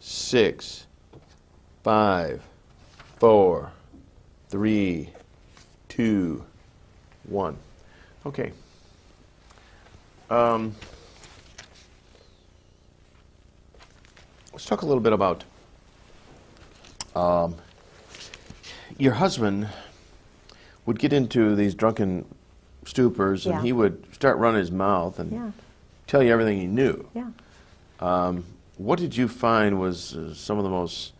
6, 5, 4, 3, 2, 1. Okay. Let's talk a little bit about your husband would get into these drunken stupors, and he would start running his mouth and tell you everything he knew. What did you find was some of the most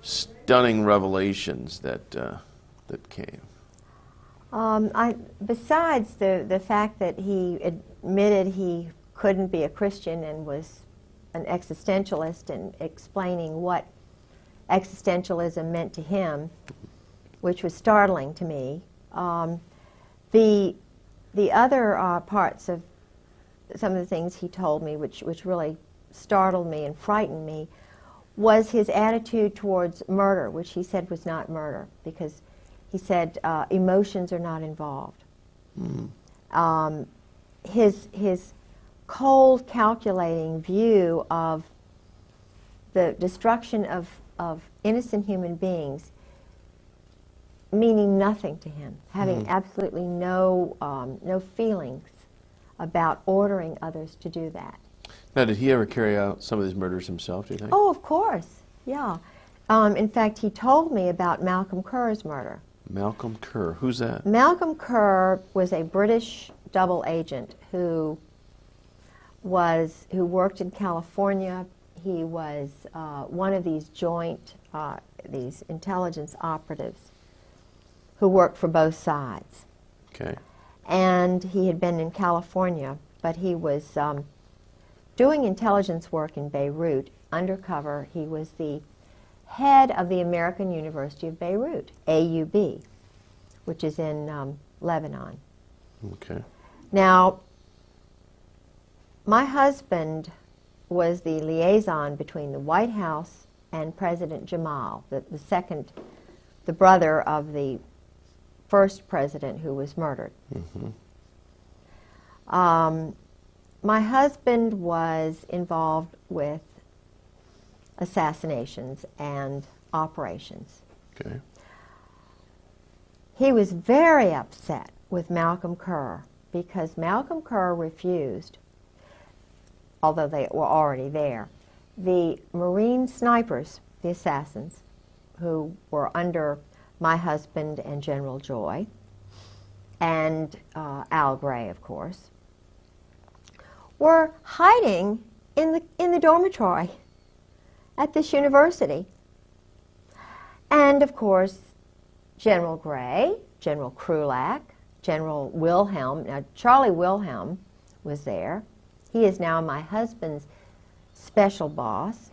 stunning revelations that that came? Besides the fact that he admitted he couldn't be a Christian and was an existentialist and explaining what existentialism meant to him, which was startling to me. The other parts of some of the things he told me, which really startled me and frightened me, was his attitude towards murder, which he said was not murder, because he said emotions are not involved. His cold, calculating view of the destruction of innocent human beings meaning nothing to him, having absolutely no feelings about ordering others to do that. Now, did he ever carry out some of these murders himself, do you think? Oh, of course, yeah. In fact, he told me about Malcolm Kerr's murder. Malcolm Kerr, who's that? Malcolm Kerr was a British double agent who worked in California. He was one of these joint, these intelligence operatives who worked for both sides. Okay. And he had been in California, but he was doing intelligence work in Beirut, undercover. He was the head of the American University of Beirut, AUB, which is in Lebanon. Okay. Now, my husband was the liaison between the White House and President Jamal, the brother of the first president who was murdered. My husband was involved with assassinations and operations. Okay. He was very upset with Malcolm Kerr because Malcolm Kerr refused, although they were already there, the Marine snipers, the assassins, who were under my husband and General Joy, and Al Gray, of course, were hiding in the dormitory at this university. And, of course, General Gray, General Krulak, General Wilhelm, now Charlie Wilhelm was there. He is now my husband's special boss.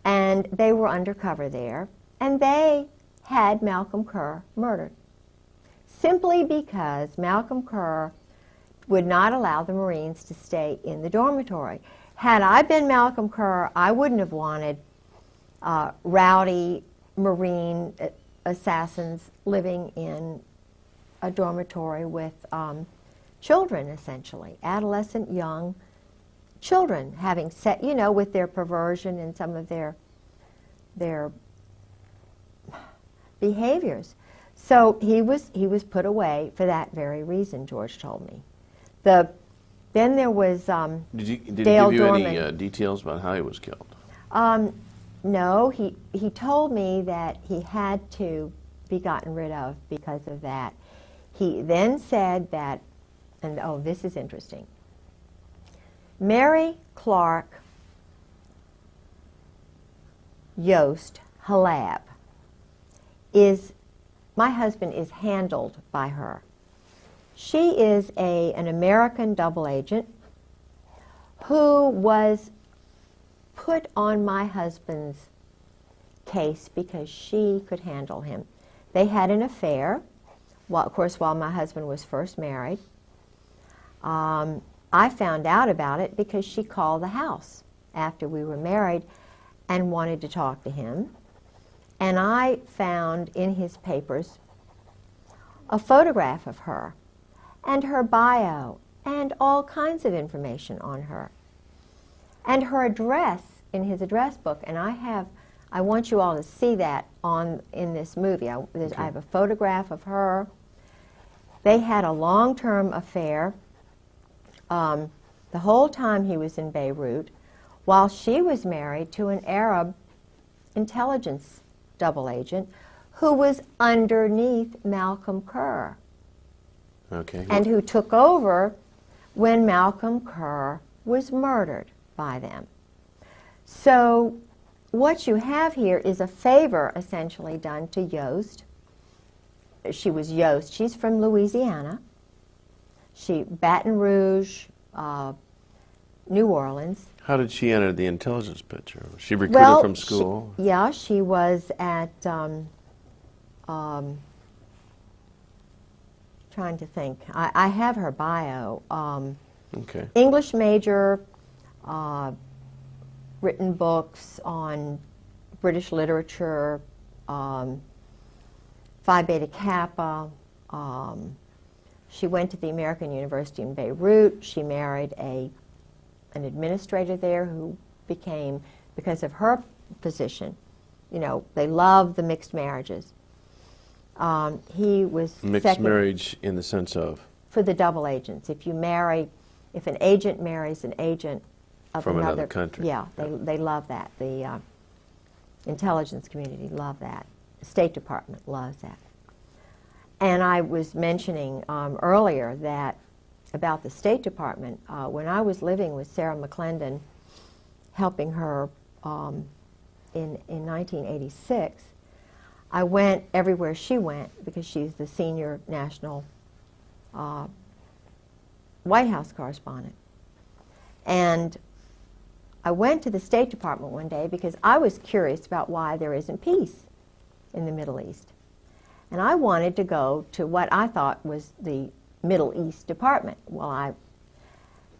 And they were undercover there. And they had Malcolm Kerr murdered, simply because Malcolm Kerr would not allow the Marines to stay in the dormitory. Had I been Malcolm Kerr, I wouldn't have wanted rowdy Marine assassins living in a dormitory with children, essentially, adolescent young children, having set, you know, with their perversion and some of their behaviors. So he was put away for that very reason, George told me. Then there was Did he give Dale you Dorman. any details about how he was killed? No, he told me that he had to be gotten rid of because of that. He then said that, and oh, this is interesting, Mary Clark Yost Halab my husband is handled by her. She is an American double agent who was put on my husband's case because she could handle him. They had an affair, of course, while my husband was first married. I found out about it because she called the house after we were married and wanted to talk to him. And I found in his papers a photograph of her and her bio and all kinds of information on her. And her address in his address book, and I want you all to see that in this movie. I have a photograph of her. They had a long-term affair the whole time he was in Beirut, while she was married to an Arab intelligence double agent who was underneath Malcolm Kerr. Okay. And who took over when Malcolm Kerr was murdered by them. So what you have here is a favor essentially done to Yost. She was Yost. She's from Louisiana. Baton Rouge, New Orleans. How did she enter the intelligence picture? Was she recruited from school? She was at, trying to think. I have her bio. Okay. English major, written books on British literature, Phi Beta Kappa. She went to the American University in Beirut. She married an administrator there who became, because of her position, you know, they love the mixed marriages. He was mixed marriage in the sense of? For the double agents. If an agent marries an agent of from another country. Yeah, they love that. The intelligence community love that. The State Department loves that. And I was mentioning earlier that about the State Department, when I was living with Sarah McClendon, helping her in 1986, I went everywhere she went because she's the senior national White House correspondent. And I went to the State Department one day because I was curious about why there isn't peace in the Middle East. And I wanted to go to what I thought was the Middle East Department. Well,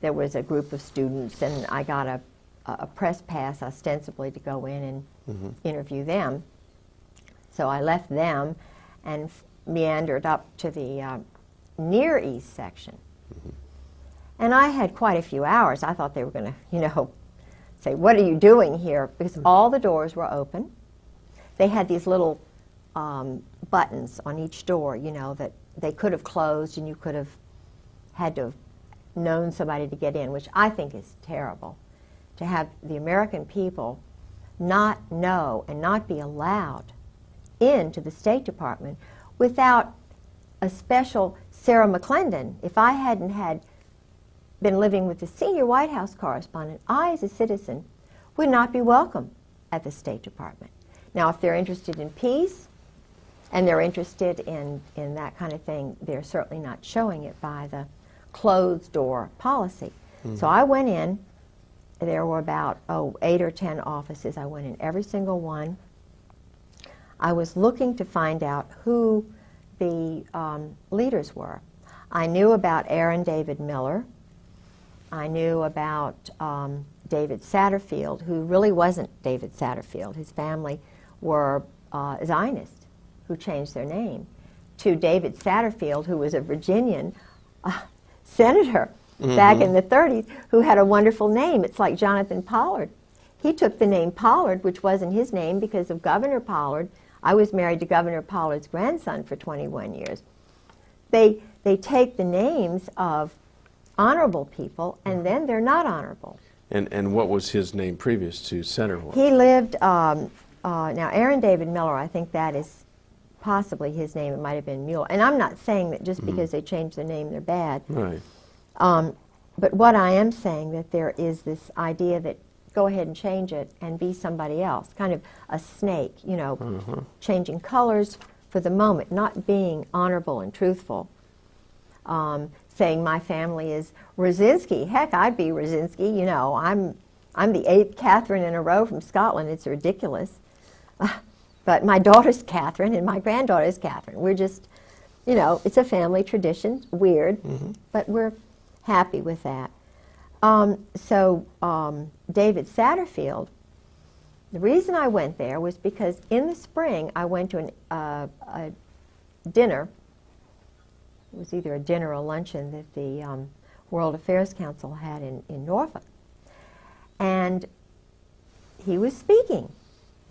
there was a group of students, and I got a press pass ostensibly to go in and interview them. So I left them and meandered up to the Near East section. And I had quite a few hours. I thought they were going to, you know, say, what are you doing here? Because all the doors were open. They had these little buttons on each door, you know, that they could have closed and you could have had to have known somebody to get in, which I think is terrible. To have the American people not know and not be allowed into the State Department without a special Sarah McClendon. If I hadn't been living with the senior White House correspondent, I, as a citizen, would not be welcome at the State Department. Now, if they're interested in peace and they're interested in that kind of thing, they're certainly not showing it by the closed door policy. So I went in. There were about 8 or 10 offices. I went in every single one. I was looking to find out who the leaders were. I knew about Aaron David Miller. I knew about David Satterfield, who really wasn't David Satterfield. His family were Zionists who changed their name to David Satterfield, who was a Virginian senator back in the 30s, who had a wonderful name. It's like Jonathan Pollard. He took the name Pollard, which wasn't his name, because of Governor Pollard. I was married to Governor Pollard's grandson for 21 years. They take the names of honorable people, and then they're not honorable. And what was his name previous to Senator? He lived, now Aaron David Miller, I think that is possibly his name. It might have been Mueller. And I'm not saying that just because they changed their name, they're bad. Right. But what I am saying, that there is this idea that go ahead and change it and be somebody else, kind of a snake, you know, changing colors for the moment, not being honorable and truthful. Saying my family is Rosinski. Heck, I'd be Rosinski. You know, I'm the 8th Catherine in a row from Scotland. It's ridiculous. But my daughter's Catherine and my granddaughter's Catherine. We're just, you know, it's a family tradition. Weird, but we're happy with that. David Satterfield, the reason I went there was because in the spring I went to a dinner. It was either a dinner or a luncheon that the World Affairs Council had in Norfolk. And he was speaking.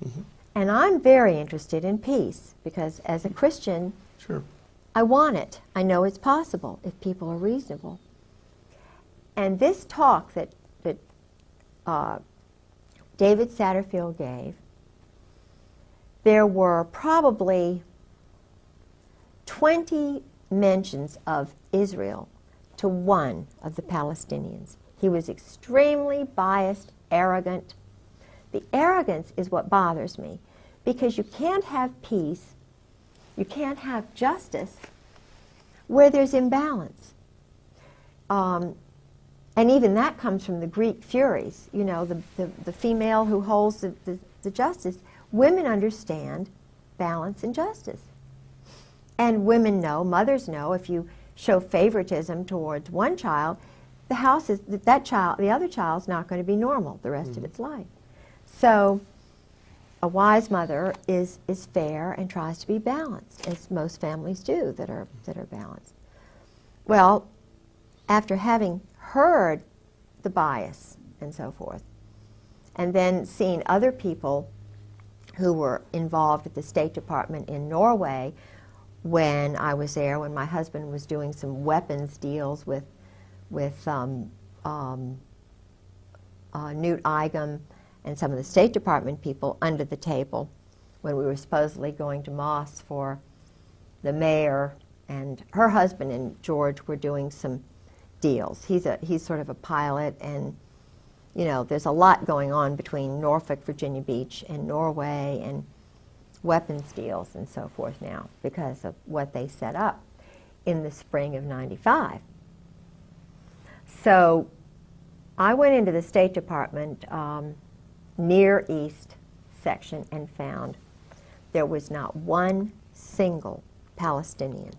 Mm-hmm. And I'm very interested in peace because as a Christian, sure, I want it. I know it's possible if people are reasonable. And this talk that David Satterfield gave, there were probably 20 mentions of Israel to one of the Palestinians. He was extremely biased, arrogant. The arrogance is what bothers me, because you can't have peace, you can't have justice where there's imbalance. And even that comes from the Greek Furies, you know, the female who holds the justice. Women understand balance and justice. And women know, mothers know, if you show favoritism towards one child, the other child's not going to be normal the rest of its life. So a wise mother is fair and tries to be balanced, as most families do that are balanced. Well, after having heard the bias and so forth, and then seeing other people who were involved at the State Department in Norway when I was there, when my husband was doing some weapons deals with Newt Eigum and some of the State Department people under the table when we were supposedly going to Moss for the mayor, and her husband and George were doing some deals. He's sort of a pilot, and you know, there's a lot going on between Norfolk, Virginia Beach and Norway, and weapons deals and so forth now because of what they set up in the spring of '95. So I went into the State Department Near East section and found there was not one single Palestinian,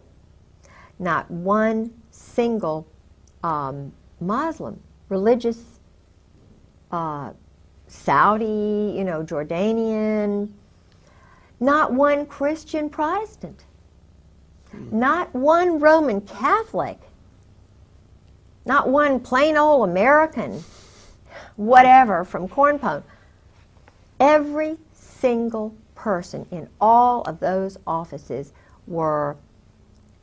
not one single Muslim, religious, Saudi, you know, Jordanian, not one Christian Protestant, not one Roman Catholic, not one plain old American, whatever, from Corn Pone. Every single person in all of those offices were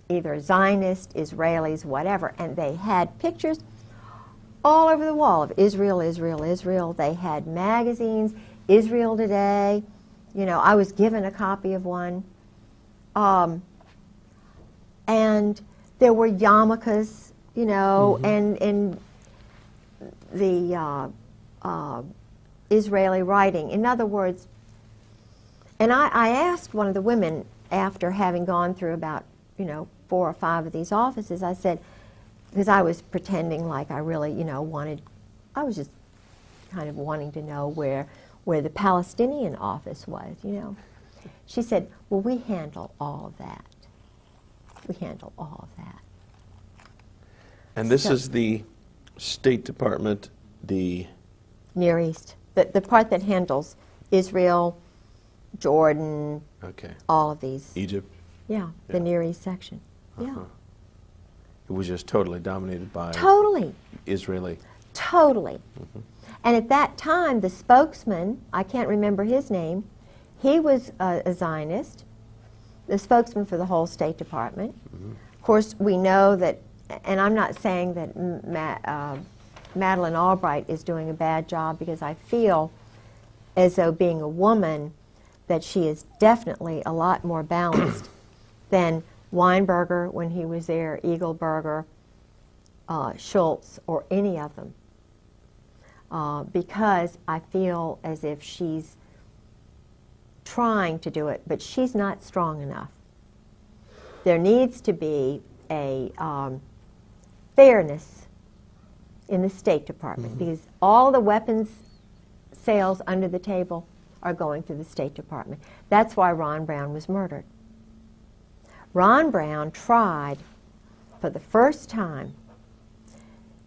either Zionist, Israelis, whatever, and they had pictures all over the wall of Israel, Israel, Israel. They had magazines, Israel Today. You know, I was given a copy of one. And there were yarmulkes, you know, and the Israeli writing. In other words, and I asked one of the women after having gone through about, you know, 4 or 5 of these offices, I said, because I was pretending like I really, you know, I was just kind of wanting to know where the Palestinian office was, you know. She said, well, we handle all of that. We handle all of that. And this is the State Department, the Near East, the part that handles Israel, Jordan, all of these. Egypt. Yeah, the Near East section. Yeah. It was just totally dominated by Israeli. Totally. And at that time, the spokesman, I can't remember his name, he was a Zionist, the spokesman for the whole State Department. Of course, we know that, and I'm not saying that Madeleine Albright is doing a bad job, because I feel as though, being a woman, that she is definitely a lot more balanced than Weinberger when he was there, Eagleberger, Schultz, or any of them. Because I feel as if she's trying to do it, but she's not strong enough. There needs to be a fairness in the State Department, because all the weapons sales under the table are going through the State Department. That's why Ron Brown was murdered. Ron Brown tried for the first time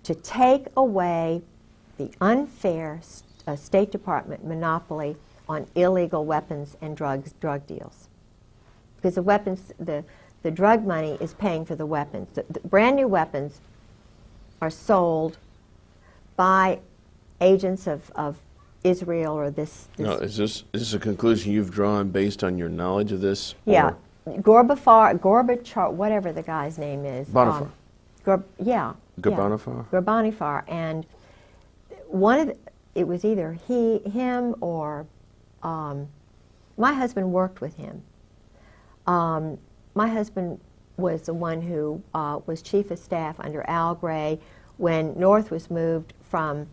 to take away the unfair State Department monopoly on illegal weapons and drug deals. Because the weapons, the drug money is paying for the weapons. The brand new weapons are sold by agents of Israel or this. No, is this a conclusion you've drawn based on your knowledge of this? Yeah, Gorbachev, whatever the guy's name is. Bonifar. Gorbanifar. Gorbanifar, and it was either him or my husband worked with him. My husband was the one who was chief of staff under Al Gray when North was moved from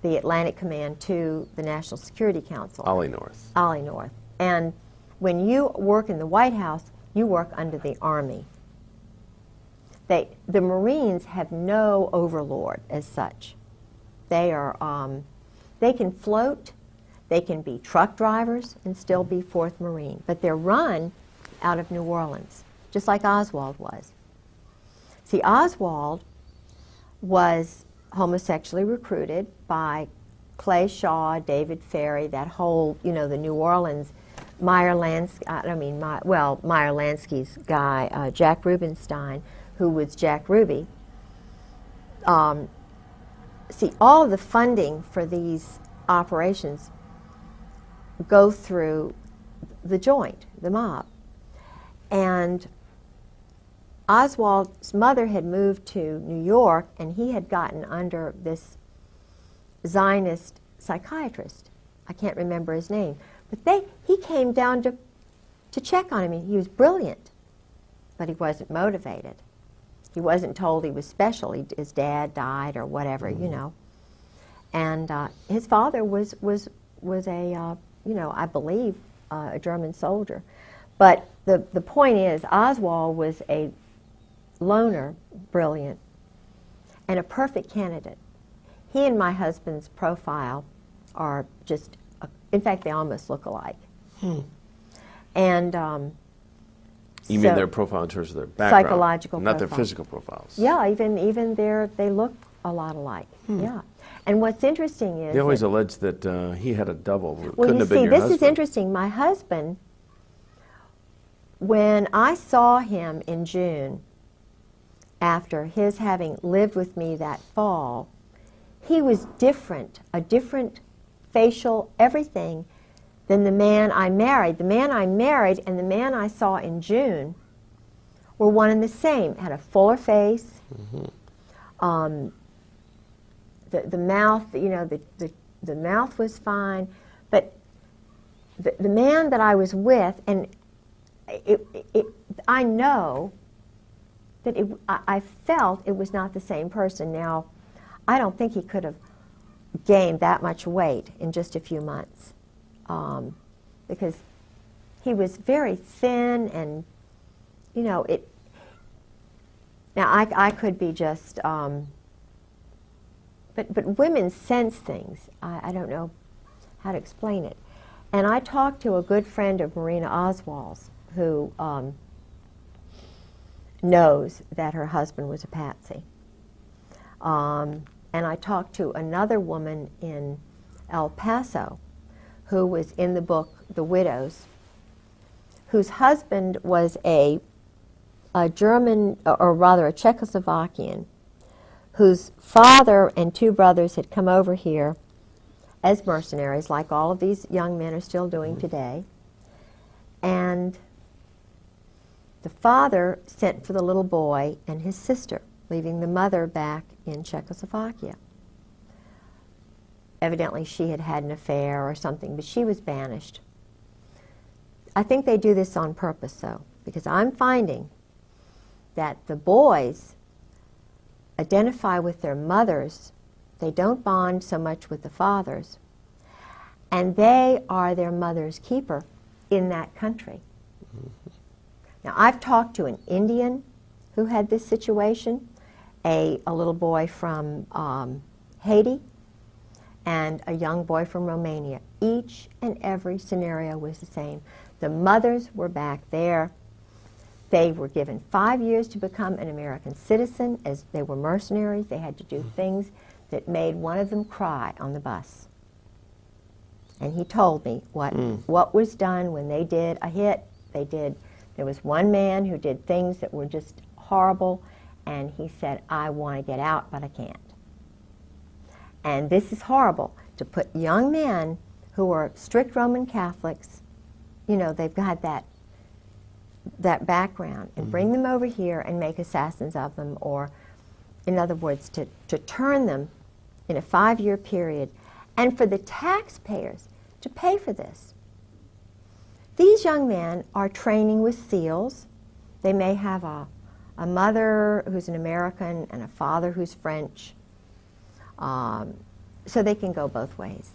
the Atlantic Command to the National Security Council. Ollie North. Ollie North. And when you work in the White House, you work under the Army. The Marines have no overlord as such. They can float, they can be truck drivers and still be 4th Marine, but they're run out of New Orleans, just like Oswald was. See, Oswald was homosexually recruited by Clay Shaw, David Ferry, that whole, the New Orleans, Meyer Lansky's guy, Jack Rubenstein, who was Jack Ruby. See, all of the funding for these operations go through the joint, the mob. And Oswald's mother had moved to New York, and he had gotten under this Zionist psychiatrist. I can't remember his name. But he came down to check on him. He was brilliant, but he wasn't motivated. He wasn't told he was special. His dad died or whatever, And his father was a, I believe, a German soldier. But the point is, Oswald was a loner, brilliant, and a perfect candidate. He and my husband's profile are just, in fact, they almost look alike. And you mean their profile in terms of their background? Psychological not profile. Their physical profiles. Yeah, even they look a lot alike. Yeah. And what's interesting is they always allege that he had a double. Well, Couldn't have been your this husband. is interesting. My husband, when I saw him in June, after his having lived with me that fall, he was different, a different facial, everything, than the man I married. The man I married and the man I saw in June were one and the same. Had a fuller face. The mouth, the mouth was fine, but the man that I was with, and I know that I felt it was not the same person. Now, I don't think he could have gained that much weight in just a few months, because he was very thin, and now I could be just. But women sense things. I don't know how to explain it. And I talked to a good friend of Marina Oswald's who knows that her husband was a patsy. And I talked to another woman in El Paso who was in the book The Widows, whose husband was a German, or rather a Czechoslovakian, whose father and 2 brothers had come over here as mercenaries, like all of these young men are still doing today. And the father sent for the little boy and his sister, leaving the mother back in Czechoslovakia. Evidently she had had an affair or something, but she was banished. I think they do this on purpose, though, because I'm finding that the boys identify with their mothers. They don't bond so much with the fathers. And they are their mother's keeper in that country. Now, I've talked to an Indian who had this situation, a little boy from Haiti, and a young boy from Romania. Each and every scenario was the same. The mothers were back there. They were given 5 years to become an American citizen. As they were mercenaries, they had to do things that made one of them cry on the bus. And he told me what was done when they did a hit. There was one man who did things that were just horrible, and he said, I want to get out, but I can't. And this is horrible. to put young men who are strict Roman Catholics, you know, they've got that background, and bring them over here and make assassins of them, or, in other words, to turn them in a 5-year period, and for the taxpayers to pay for this. These young men are training with SEALs. They may have a mother who's an American and a father who's French, so they can go both ways.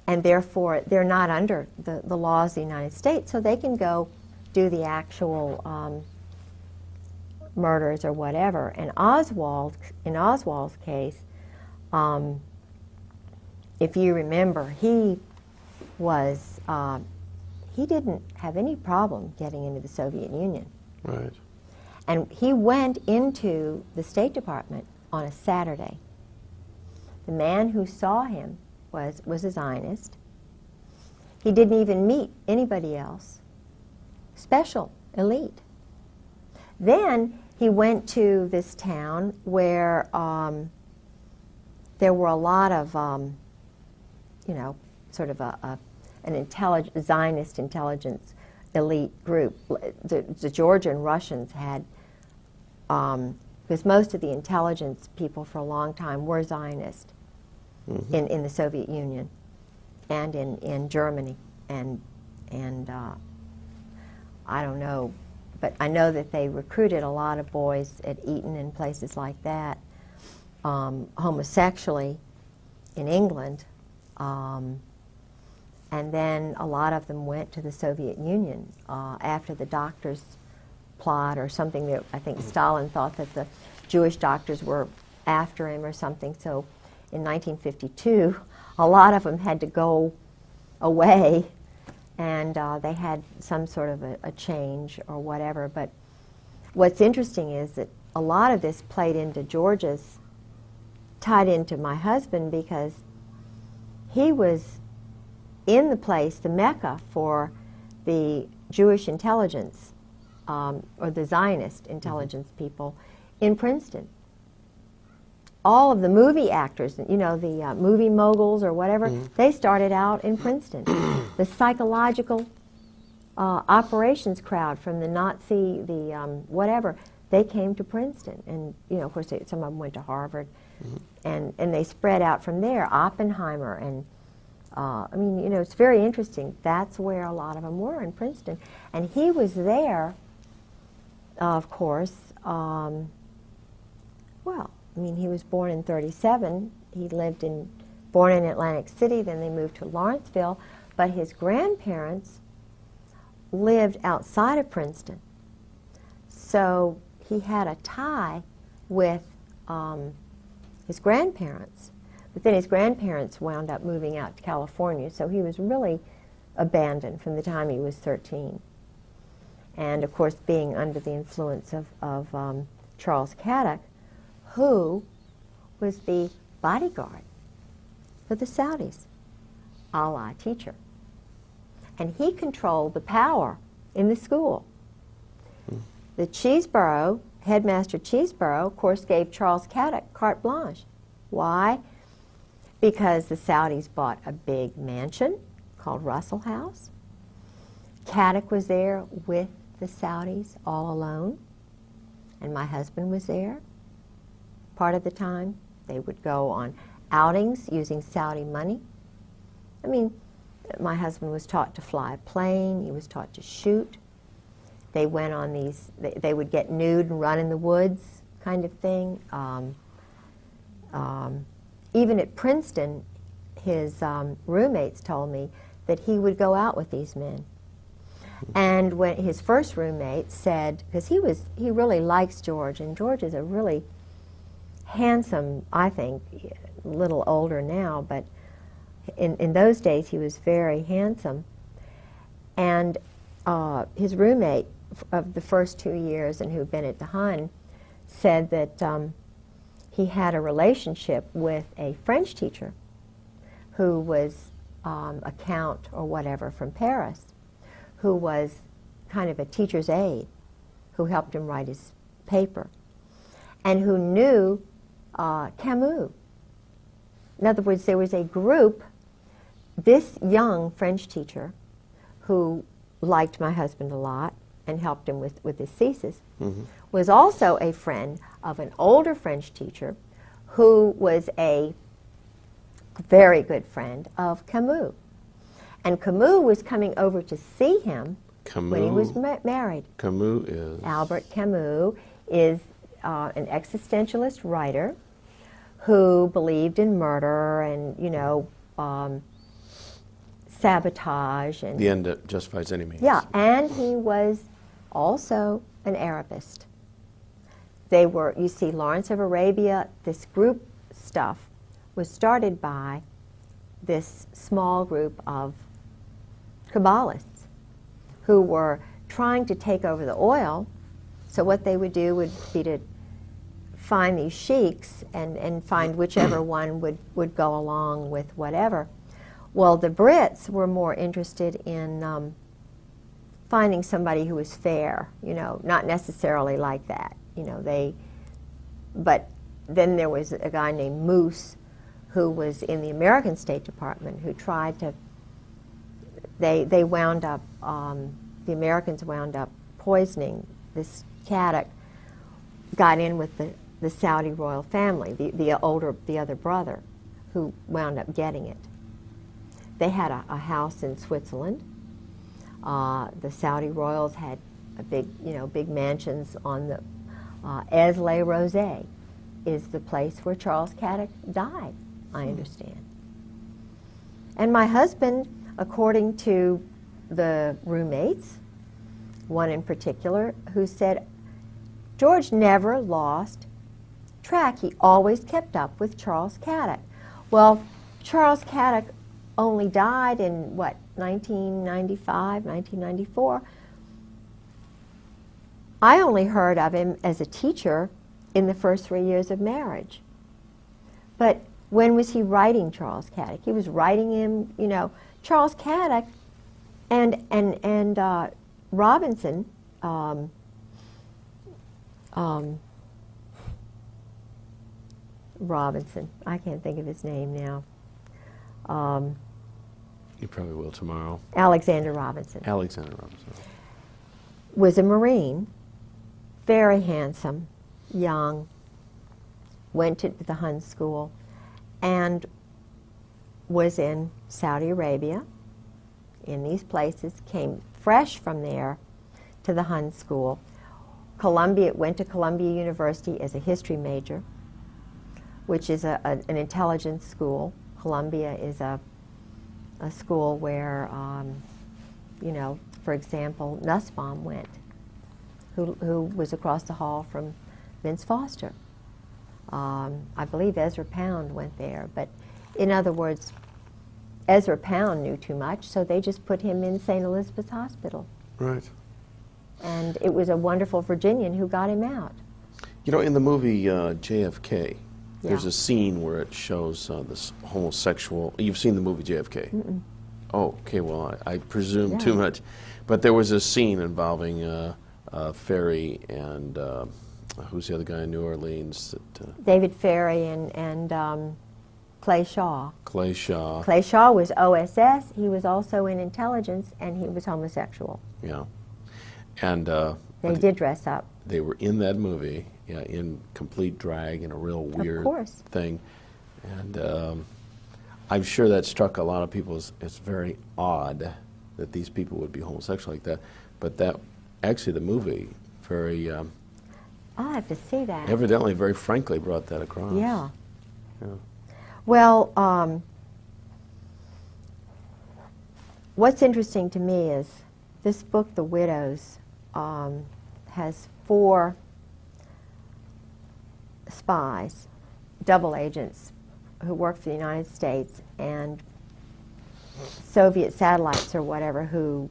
And therefore, they're not under the laws of the United States, so they can go do the actual murders or whatever. And in Oswald's case, if you remember, he didn't have any problem getting into the Soviet Union. Right. And he went into the State Department on a Saturday. The man who saw him was a Zionist. He didn't even meet anybody else. Special, elite. Then he went to this town where there were a lot of, you know, sort of an Zionist intelligence elite group. The Georgian Russians had, because most of the intelligence people for a long time were Zionist in the Soviet Union and in Germany. And I don't know, but I know that they recruited a lot of boys at Eton and places like that, homosexually in England. And then a lot of them went to the Soviet Union after the doctors' plot or something. That I think Stalin thought that the Jewish doctors were after him or something. So in 1952, a lot of them had to go away, and they had some sort of a change or whatever. But what's interesting is that a lot of this played into George's, tied into my husband, because he was in the place, the Mecca for the Jewish intelligence, or the Zionist intelligence people in Princeton. All of the movie actors, you know, the movie moguls or whatever, they started out in Princeton. The psychological operations crowd from the Nazi, the whatever, they came to Princeton. And, you know, of course, some of them went to Harvard. And they spread out from there. Oppenheimer and I mean, you know, it's very interesting. That's where a lot of them were, in Princeton. And he was there, of course, well, I mean, he was born in 1937. He born in Atlantic City, then they moved to Lawrenceville. But his grandparents lived outside of Princeton. So he had a tie with his grandparents. But then his grandparents wound up moving out to California, so he was really abandoned from the time he was 13. And of course, being under the influence of Charles Caddock, who was the bodyguard for the Saudis, Allah teacher. And he controlled the power in the school. The Cheeseborough, headmaster Cheeseborough, of course, gave Charles Caddock carte blanche. Why? Because the Saudis bought a big mansion called Russell House. Caddock was there with the Saudis all alone, and my husband was there part of the time. They would go on outings using Saudi money. I mean, my husband was taught to fly a plane. He was taught to shoot. They went on these, they would get nude and run in the woods kind of thing. Even at Princeton, his roommates told me that he would go out with these men. And when his first roommate said, because he really likes George, and George is a really handsome, I think, a little older now, but in those days he was very handsome. And his roommate of the first 2 years, and who'd been at the Hun, said that he had a relationship with a French teacher who was a count or whatever from Paris, who was kind of a teacher's aide, who helped him write his paper, and who knew Camus. In other words, there was a group, this young French teacher who liked my husband a lot and helped him with his thesis, was also a friend of an older French teacher who was a very good friend of Camus. And Camus was coming over to see him when he was married. Camus is? Albert Camus is an existentialist writer who believed in murder and, you know, sabotage. And the end that justifies any means. Yeah, and he was also an Arabist. They were, you see, Lawrence of Arabia, this group stuff was started by this small group of Kabbalists who were trying to take over the oil. So what they would do would be to find these sheiks and find whichever one would go along with whatever. Well, the Brits were more interested in finding somebody who was fair, you know, not necessarily like that, you know, but then there was a guy named Moose who was in the American State Department who tried to, they wound up, the Americans wound up poisoning this Caddock, got in with the Saudi royal family, the other brother, who wound up getting it. They had a house in Switzerland. The Saudi royals had a big mansions on the Aix-les-Rosés is the place where Charles Caddock died, I understand. And my husband, according to the roommates, one in particular, who said, George never lost track. He always kept up with Charles Caddock. Well, Charles Caddock only died in, what, 1995, 1994. I only heard of him as a teacher in the first 3 years of marriage. But when was he writing Charles Caddock? He was writing him, you know, Charles Caddock and Robinson, Robinson, I can't think of his name now. You probably will tomorrow. Alexander Robinson. Alexander Robinson. Was a Marine, very handsome, young, went to the Hun School, and was in Saudi Arabia, in these places, came fresh from there to the Hun School. Went to Columbia University as a history major, which is an intelligence school. Columbia is a school where, you know, for example, Nussbaum went, who was across the hall from Vince Foster. I believe Ezra Pound went there, but in other words, Ezra Pound knew too much, so they just put him in St. Elizabeth's Hospital. Right. And it was a wonderful Virginian who got him out. You know, in the movie JFK, there's a scene where it shows this homosexual. You've seen the movie JFK? Mm-mm. Oh, okay. Well, I presume too much, but there was a scene involving Ferry and who's the other guy in New Orleans? David Ferry and Clay Shaw. Clay Shaw. Clay Shaw was OSS. He was also in intelligence, and he was homosexual. Yeah, and they did dress up. They were in that movie, in complete drag and a real weird thing, and I'm sure that struck a lot of people as it's very odd that these people would be homosexual like that. But that actually, the movie very. I'll have to see that. Evidently, very frankly, brought that across. Yeah. Yeah. Well, what's interesting to me is this book, The Widows, has 4 spies, double agents, who work for the United States and Soviet satellites or whatever who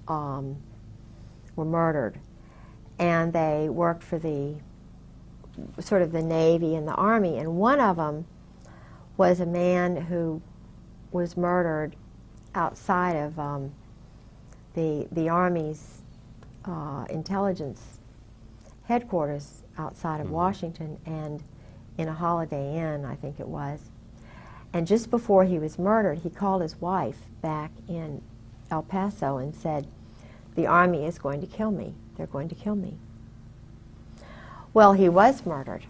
were murdered. And they worked for the sort of the Navy and the Army, and one of them was a man who was murdered outside of the Army's intelligence headquarters outside of Washington, and in a Holiday Inn, I think it was. And just before he was murdered, he called his wife back in El Paso and said, "The Army is going to kill me. They're going to kill me." Well, he was murdered,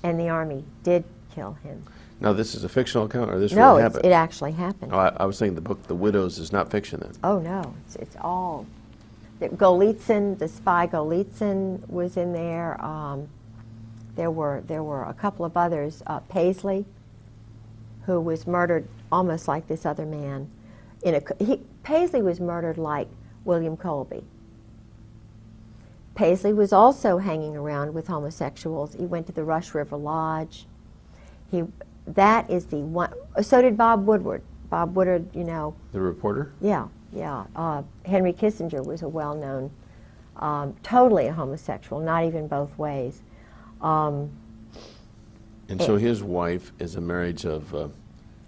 and the Army did kill him. Now, this is a fictional account, or this No, really happened? it actually happened. Oh, I was saying the book The Widows is not fiction then. Oh, no, it's all. Golitsyn, the spy Golitsyn was in there. There were a couple of others. Paisley, who was murdered almost like this other man. Paisley was murdered like William Colby. Paisley was also hanging around with homosexuals. He went to the Rush River Lodge. That is the one. So did Bob Woodward. Bob Woodward, you know. The reporter? Yeah, yeah. Henry Kissinger was a well-known, totally a homosexual, not even both ways. And so his wife is a marriage of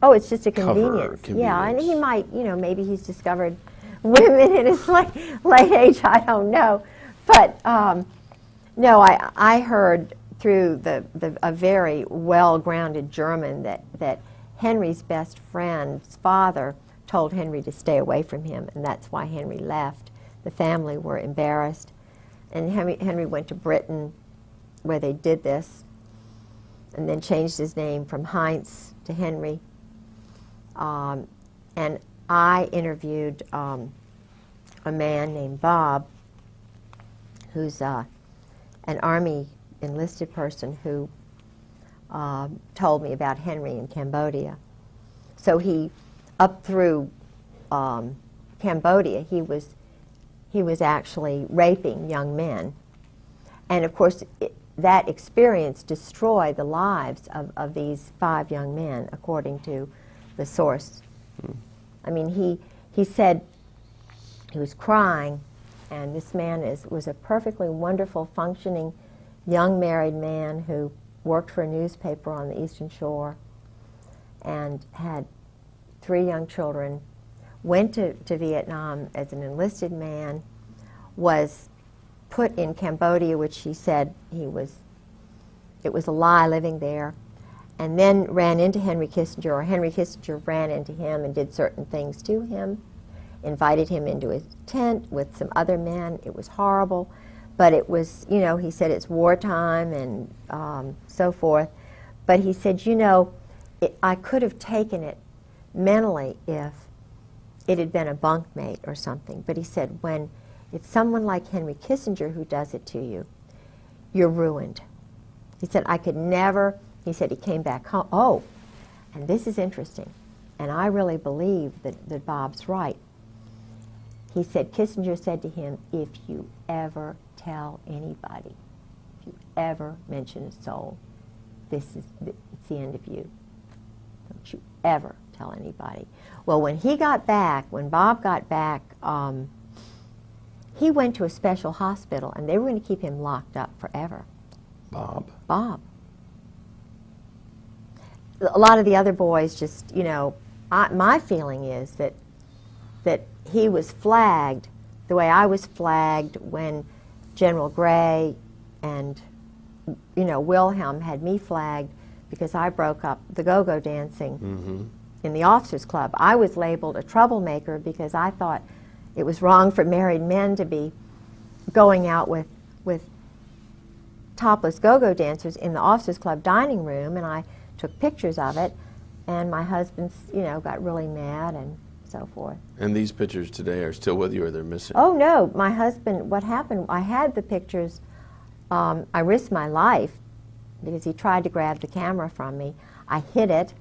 oh, it's just a convenience. Yeah, and he might, you know, maybe he's discovered women in his late age, I don't know. But no, I heard through a very well-grounded German that Henry's best friend's father told Henry to stay away from him, and that's why Henry left. The family were embarrassed, and Henry went to Britain where they did this, and then changed his name from Heinz to Henry. And I interviewed a man named Bob, who's an Army enlisted person who told me about Henry in Cambodia. So he, up through Cambodia, he was actually raping young men. And of course, that experience destroyed the lives of these 5 young men, according to the source. I mean, he said he was crying, and this man was a perfectly wonderful, functioning, young married man who worked for a newspaper on the Eastern Shore and had 3 young children, went to Vietnam as an enlisted man, was put in Cambodia, which he said it was a lie living there, and then ran into Henry Kissinger, or Henry Kissinger ran into him and did certain things to him, invited him into his tent with some other men. It was horrible, but it was, you know, he said it's wartime and so forth. But he said, you know, I could have taken it mentally if it had been a bunkmate or something. But he said, when it's someone like Henry Kissinger who does it to you, you're ruined. He said, I could never, he said he came back home. Oh, and this is interesting, and I really believe that Bob's right. He said, Kissinger said to him, if you ever tell anybody, if you ever mention a soul, it's the end of you. Don't you ever tell anybody. Well, when he got back, when Bob got back, he went to a special hospital, and they were going to keep him locked up forever. Bob? Bob. A lot of the other boys just, you know, my feeling is that he was flagged the way I was flagged when General Gray and, you know, Wilhelm had me flagged because I broke up the go-go dancing in the officers' club. I was labeled a troublemaker because I thought it was wrong for married men to be going out with topless go-go dancers in the officers' club dining room, and I took pictures of it, and my husband, you know, got really mad and so forth. And these pictures today are still with you, or they're missing? Oh, no. My husband, what happened, I had the pictures. I risked my life because he tried to grab the camera from me. I hid it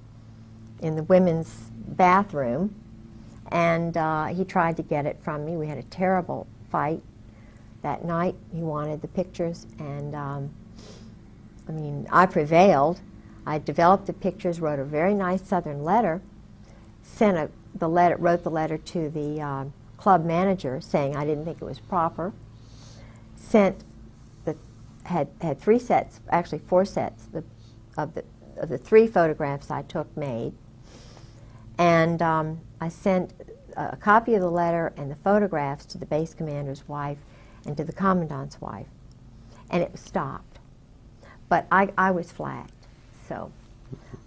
in the women's bathroom, and he tried to get it from me. We had a terrible fight that night. He wanted the pictures, and I mean, I prevailed. I developed the pictures, wrote a very nice Southern letter, wrote the letter to the club manager saying I didn't think it was proper. Had 3 sets, actually 4 sets of the 3 photographs I took made, and I sent a copy of the letter and the photographs to the base commander's wife and to the commandant's wife, and it stopped. But I was flagged, so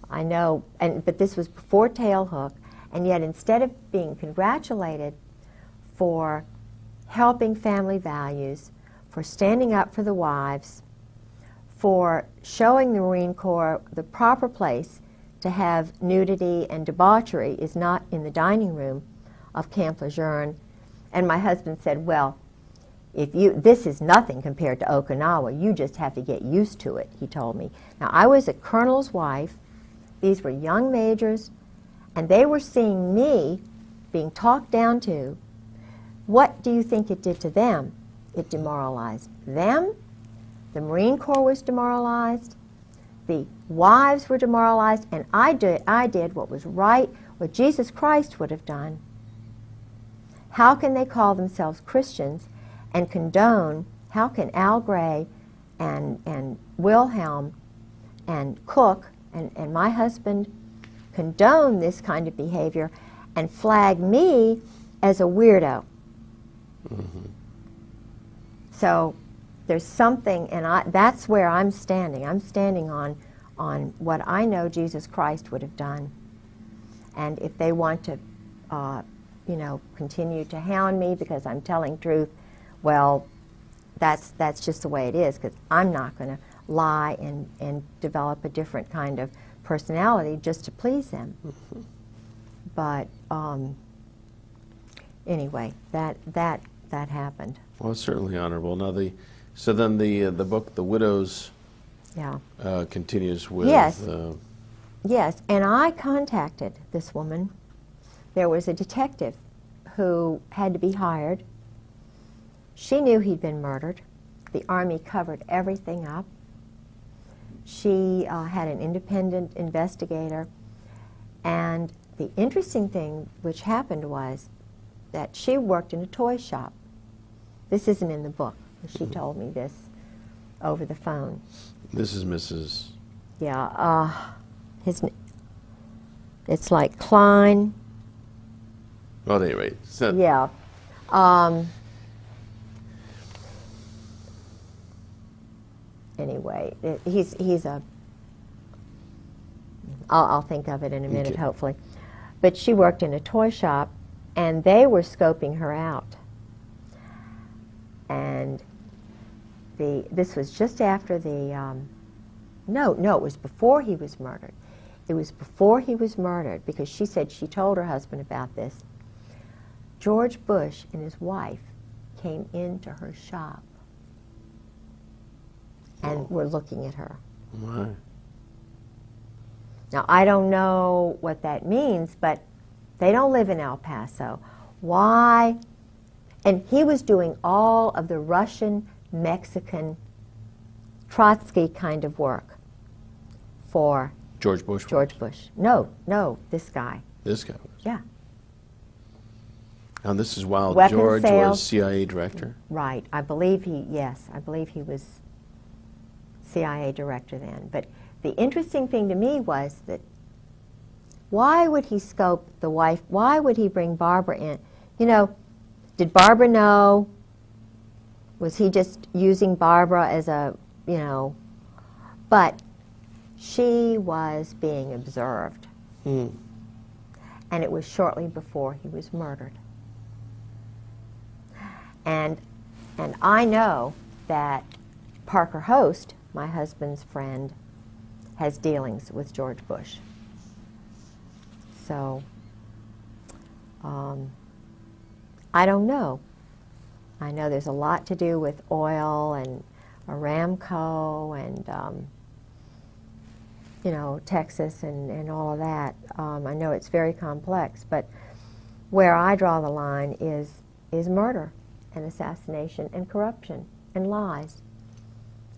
I know, but this was before Tailhook, and yet instead of being congratulated for helping family values, for standing up for the wives, for showing the Marine Corps the proper place to have nudity and debauchery is not in the dining room of Camp Lejeune. And my husband said, well, this is nothing compared to Okinawa. You just have to get used to it, he told me. Now, I was a colonel's wife. These were young majors, and they were seeing me being talked down to. What do you think it did to them? It demoralized them. The Marine Corps was demoralized. The wives were demoralized, and I did what was right, what Jesus Christ would have done. How can they call themselves Christians and condone, how can Al Gray and Wilhelm and Cook and my husband condone this kind of behavior and flag me as a weirdo? Mm-hmm. So there's something, and that's where I'm standing. I'm standing on what I know Jesus Christ would have done. And if they want to, continue to hound me because I'm telling truth, well, that's just the way it is, because I'm not going to lie and develop a different kind of personality just to please them. Mm-hmm. But anyway, that happened. Well, it's certainly honorable. Now, so then the book, The Widows, continues with... Yes, yes, and I contacted this woman. There was a detective who had to be hired. She knew he'd been murdered. The Army covered everything up. She had an independent investigator, and the interesting thing which happened was that she worked in a toy shop. This isn't in the book. She told me this over the phone. This is Mrs. Yeah, it's like Klein. Well, at any rate. So yeah. Anyway, he's a... I'll think of it in a minute, okay, hopefully. But she worked in a toy shop, and they were scoping her out. And this was just after the... No, it was before he was murdered. It was before he was murdered, because she said she told her husband about this. George Bush and his wife came into her shop and were looking at her. Right. Now, I don't know what that means, but they don't live in El Paso. Why? And he was doing all of the Russian, Mexican, Trotsky kind of work for... George Bush? George Bush. No, this guy. This guy was? Yeah. And this is while Weapons George sales, was CIA director? Right. I believe he was CIA director then. But the interesting thing to me was that why would he scope the wife? Why would he bring Barbara in? Did Barbara know? Was he just using Barbara as a, But she was being observed. And it was shortly before he was murdered. And I know that Parker Host, my husband's friend, has dealings with George Bush. So, I don't know. I know there's a lot to do with oil and Aramco and, Texas and all of that. I know it's very complex, but where I draw the line is murder and assassination and corruption and lies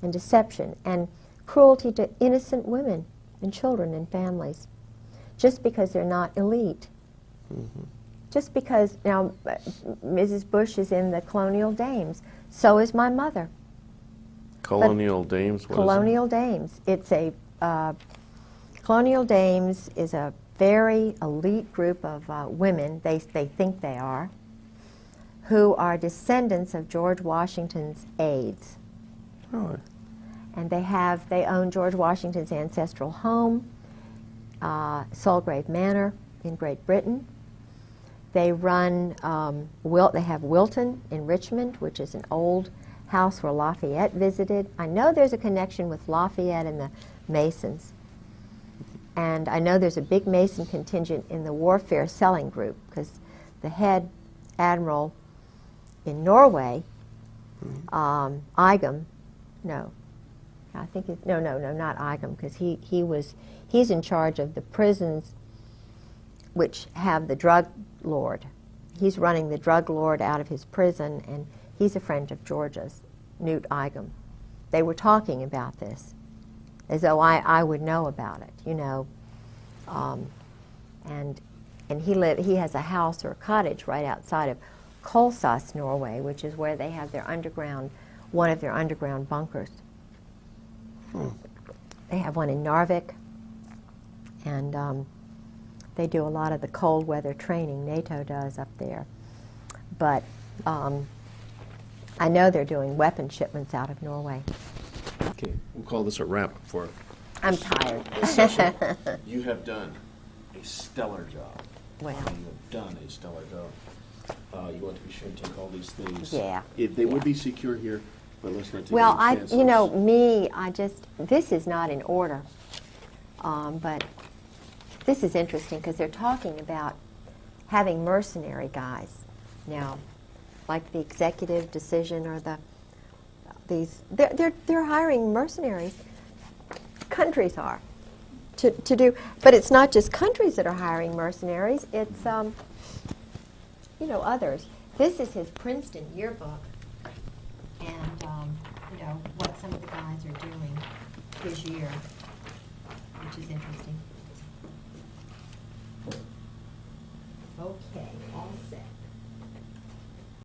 and deception and cruelty to innocent women and children and families, just because they're not elite. Mm-hmm. Just because, now, Mrs. Bush is in the Colonial Dames. So is my mother. Colonial Dames? What Colonial is Dames. It's a, Colonial Dames is a very elite group of women, they think they are, who are descendants of George Washington's aides. Oh. And they own George Washington's ancestral home Sulgrave Manor in Great Britain. They run, they have Wilton in Richmond, which is an old house where Lafayette visited. I know there's a connection with Lafayette and the Masons. And I know there's a big Mason contingent in the Warfare Selling Group, because the head admiral in Norway, Igam, no, I think it's, no, not Igam, because he's in charge of the prisons which have the drug lord. He's running the drug lord out of his prison, and he's a friend of George's, Newt Igam. They were talking about this, as though I would know about it, you know. And he has a house or a cottage right outside of Kolsås, Norway, which is where they have their underground, one of their underground bunkers. They have one in Narvik, and they do a lot of the cold weather training NATO does up there. But I know they're doing weapon shipments out of Norway. Okay, we'll call this a wrap for I'm tired. this session. You have done a stellar job. Well. You have done a stellar job. You want to be sure and take all these things. Yeah. They would be secure here, but let's not take Well, any chances. you know, this is not in order, but this is interesting because they're talking about having mercenary guys now, like the executive decision or they're hiring mercenaries. Countries are to do, but it's not just countries that are hiring mercenaries. It's you know, others. This is his Princeton yearbook, and you know what some of the guys are doing his year, which is interesting. Okay, all set.